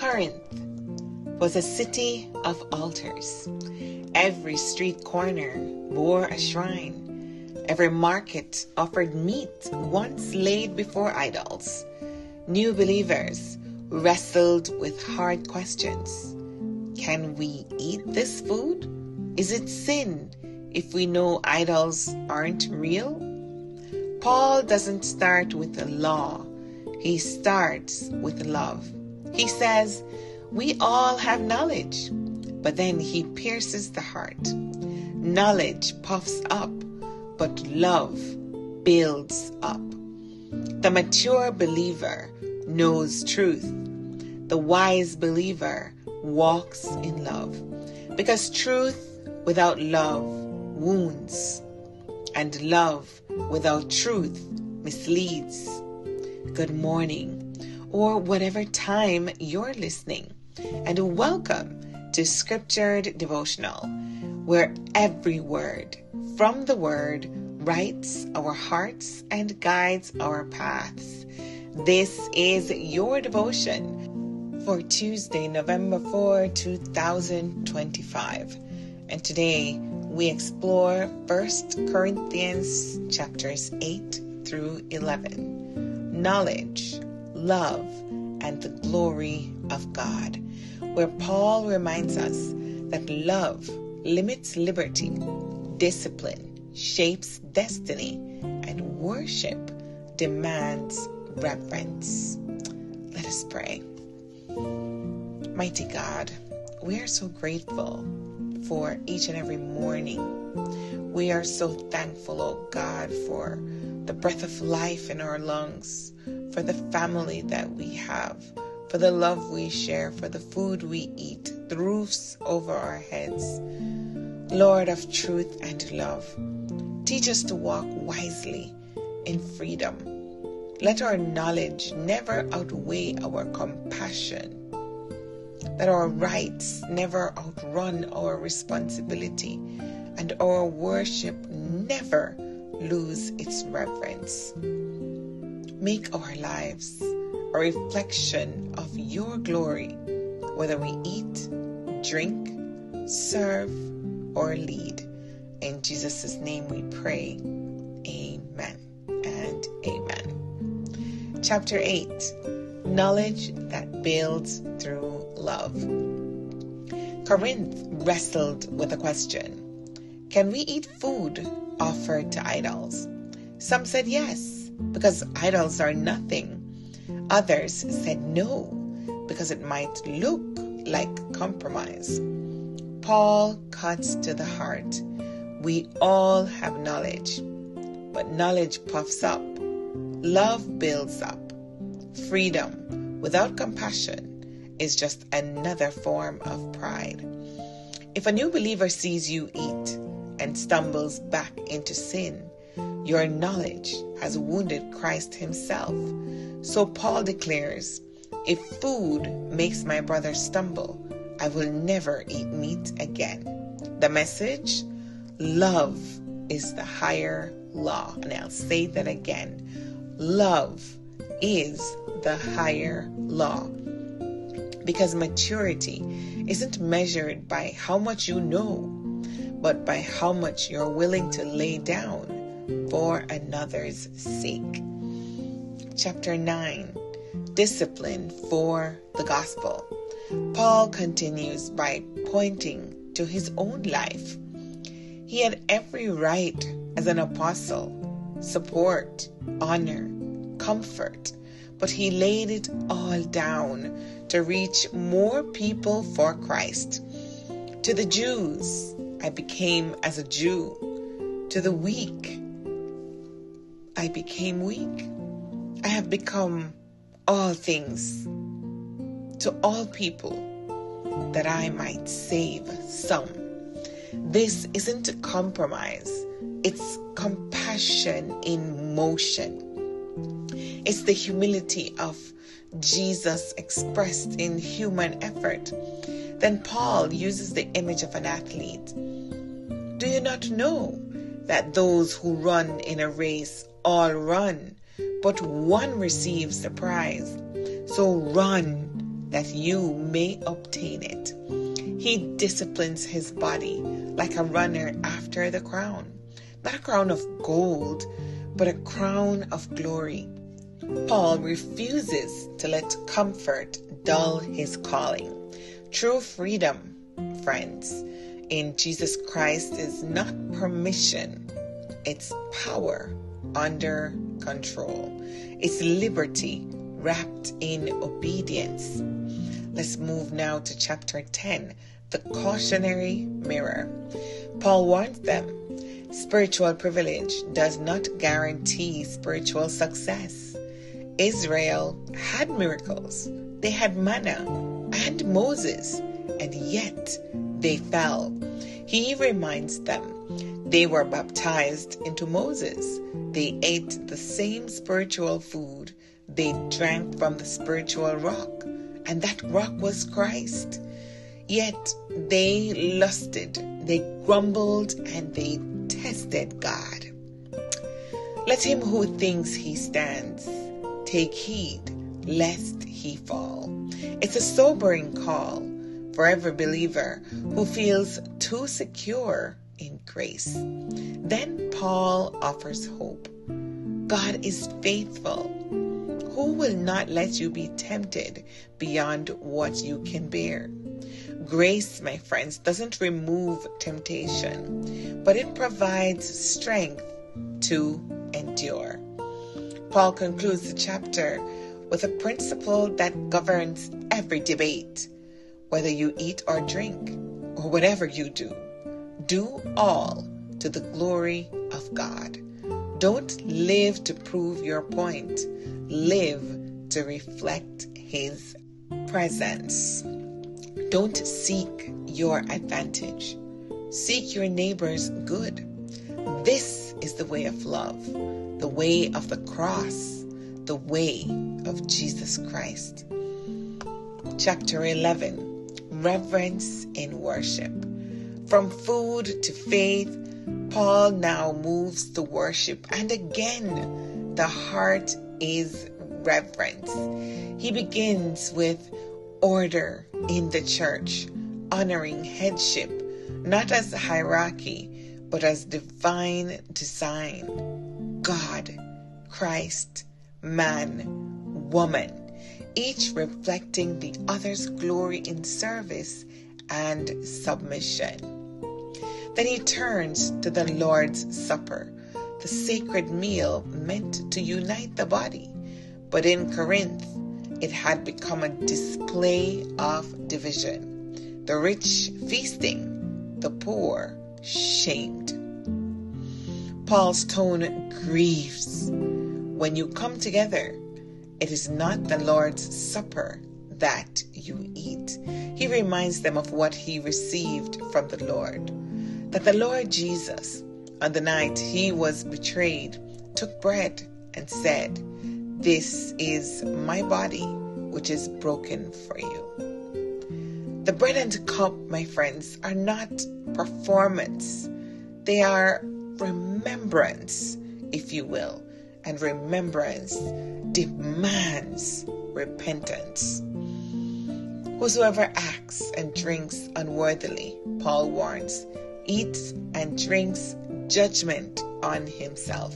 Corinth was a city of altars. Every street corner bore a shrine. Every market offered meat once laid before idols. New believers wrestled with hard questions. Can we eat this food? Is it sin if we know idols aren't real? Paul doesn't start with the law. He starts with love. He says, we all have knowledge, but then he pierces the heart. Knowledge puffs up, but love builds up. The mature believer knows truth. The wise believer walks in love, because truth without love wounds, and love without truth misleads. Good morning, or whatever time you're listening, and welcome to Scriptured Devotional, where every word from the Word writes our hearts and guides our paths. This is your devotion for Tuesday, November 4, 2025. And today we explore 1 Corinthians chapters 8 through 11. Knowledge, love, and the glory of God, where Paul reminds us that love limits liberty, discipline shapes destiny, and worship demands reverence. Let us pray. Mighty God, we are so grateful for each and every morning. We are so thankful, oh God, for the breath of life in our lungs, for the family that we have, for the love we share, for the food we eat, the roofs over our heads. Lord of truth and love, teach us to walk wisely in freedom. Let our knowledge never outweigh our compassion. Let our rights never outrun our responsibility, and our worship never lose its reverence. Make our lives a reflection of your glory, whether we eat, drink, serve, or lead. In Jesus' name we pray. Amen and amen. Chapter 8. Knowledge that builds through love. Corinth wrestled with a question. Can we eat food offered to idols? Some said yes, because idols are nothing. Others said no, because it might look like compromise. Paul cuts to the heart. We all have knowledge, but knowledge puffs up. Love builds up. Freedom without compassion is just another form of pride. If a new believer sees you eat and stumbles back into sin, your knowledge has wounded Christ himself. So Paul declares, if food makes my brother stumble, I will never eat meat again. The message, love is the higher law. And I'll say that again. Love is the higher law. Because maturity isn't measured by how much you know, but by how much you're willing to lay down for another's sake. Chapter 9. Discipline for the gospel. Paul continues by pointing to his own life. He had every right as an apostle, support, honor, comfort, but he laid it all down to reach more people for Christ. To the Jews, I became as a Jew. To the weak, I became weak. I have become all things to all people that I might save some. This isn't a compromise. It's compassion in motion. It's the humility of Jesus expressed in human effort. Then Paul uses the image of an athlete. Do you not know that those who run in a race all run, but one receives the prize? So run that you may obtain it. He disciplines his body like a runner after the crown. Not a crown of gold, but a crown of glory. Paul refuses to let comfort dull his calling. True freedom, friends, in Jesus Christ is not permission. It's power under control. It's liberty wrapped in obedience. Let's move now to chapter 10, the cautionary mirror. Paul warns them, spiritual privilege does not guarantee spiritual success. Israel had miracles. They had manna and Moses, and yet they fell. He reminds them they were baptized into Moses. They ate the same spiritual food. They drank from the spiritual rock, and that rock was Christ. Yet they lusted, they grumbled, and they tested God. Let him who thinks he stands take heed lest he fall. It's a sobering call for every believer who feels too secure in grace. Then Paul offers hope. God is faithful, who will not let you be tempted beyond what you can bear. Grace, my friends, doesn't remove temptation, but it provides strength to endure. Paul concludes the chapter with a principle that governs every debate. Whether you eat or drink, or whatever you do, do all to the glory of God. Don't live to prove your point. Live to reflect His presence. Don't seek your advantage. Seek your neighbor's good. This is the way of love, the way of the cross, the way of Jesus Christ. Chapter 11, Reverence in Worship. From food to faith, Paul now moves to worship, and again, the heart is reverence. He begins with order in the church, honoring headship, not as hierarchy, but as divine design. God, Christ, man, woman, each reflecting the other's glory in service and submission. Then he turns to the Lord's Supper, the sacred meal meant to unite the body. But in Corinth, it had become a display of division. The rich feasting, the poor shamed. Paul's tone grieves. When you come together, it is not the Lord's Supper that you eat. He reminds them of what he received from the Lord. That the Lord Jesus, on the night he was betrayed, took bread and said, "This is my body, which is broken for you." The bread and cup, my friends, are not performance. They are remembrance, if you will. And remembrance demands repentance. Whosoever acts and drinks unworthily, Paul warns, eats and drinks judgment on himself.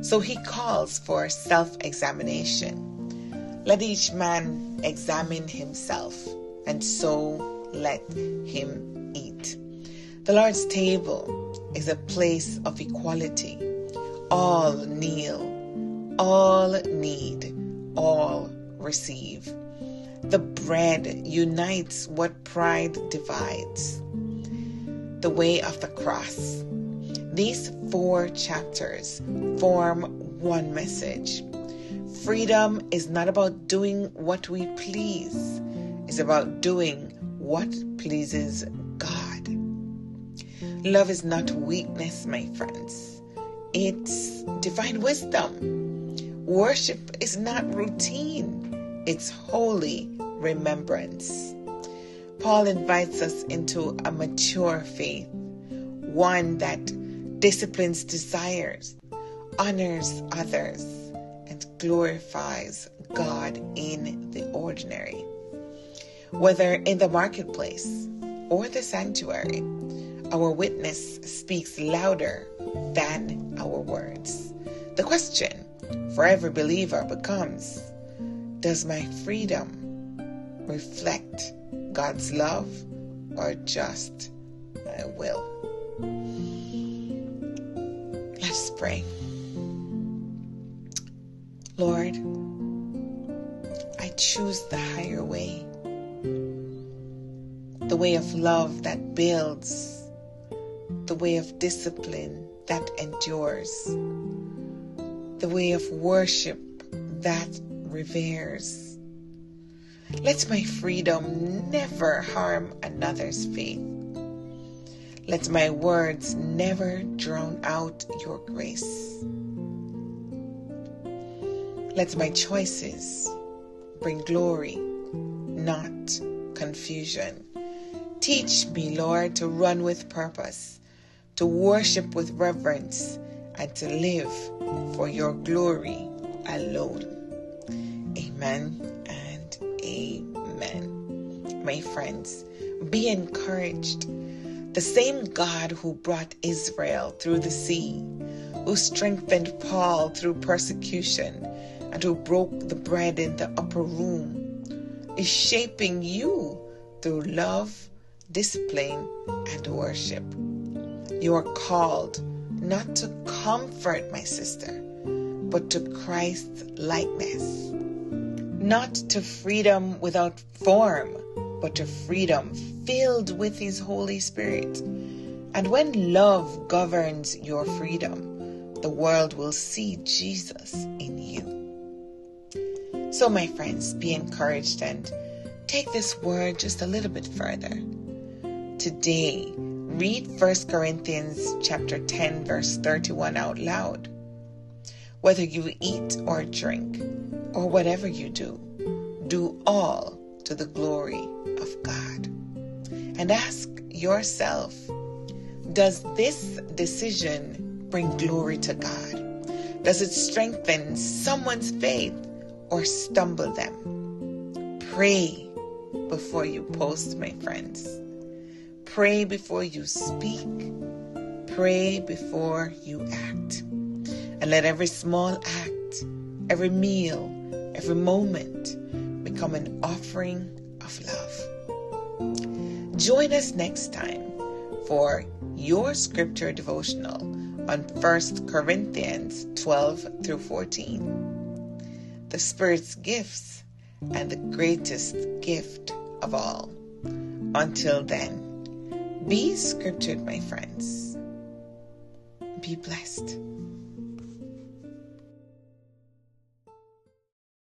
So he calls for self-examination. Let each man examine himself, and so let him eat. The Lord's table is a place of equality. All kneel, all need, all receive. The bread unites what pride divides. The way of the cross. These 4 chapters form one message. Freedom is not about doing what we please. It's about doing what pleases God. Love is not weakness, my friends. It's divine wisdom. Worship is not routine. It's holy remembrance. Paul invites us into a mature faith, one that disciplines desires, honors others, and glorifies God in the ordinary. Whether in the marketplace or the sanctuary, our witness speaks louder than our words. The question for every believer becomes, does my freedom reflect God's love or just my will? Let's pray. Lord, I choose the higher way, the way of love that builds, the way of discipline that endures, the way of worship that reveres. Let my freedom never harm another's faith. Let my words never drown out your grace. Let my choices bring glory, not confusion. Teach me, Lord, to run with purpose, to worship with reverence, and to live for your glory alone. Amen and amen. My friends, be encouraged. The same God who brought Israel through the sea, who strengthened Paul through persecution, and who broke the bread in the upper room, is shaping you through love, discipline, and worship. You are called not to comfort, my sister, but to Christ's likeness. Not to freedom without form, but to freedom filled with His Holy Spirit. And when love governs your freedom, the world will see Jesus in you. So, my friends, be encouraged and take this word just a little bit further. Today, read 1 Corinthians chapter 10, verse 31 out loud. Whether you eat or drink, or whatever you do, do all to the glory of God. And ask yourself, does this decision bring glory to God? Does it strengthen someone's faith or stumble them? Pray before you post, my friends. Pray before you speak. Pray before you act. And let every small act, every meal, every moment become an offering of love. Join us next time for your scripture devotional on 1 Corinthians 12 through 14. The Spirit's gifts and the greatest gift of all. Until then, be scriptured, my friends. Be blessed.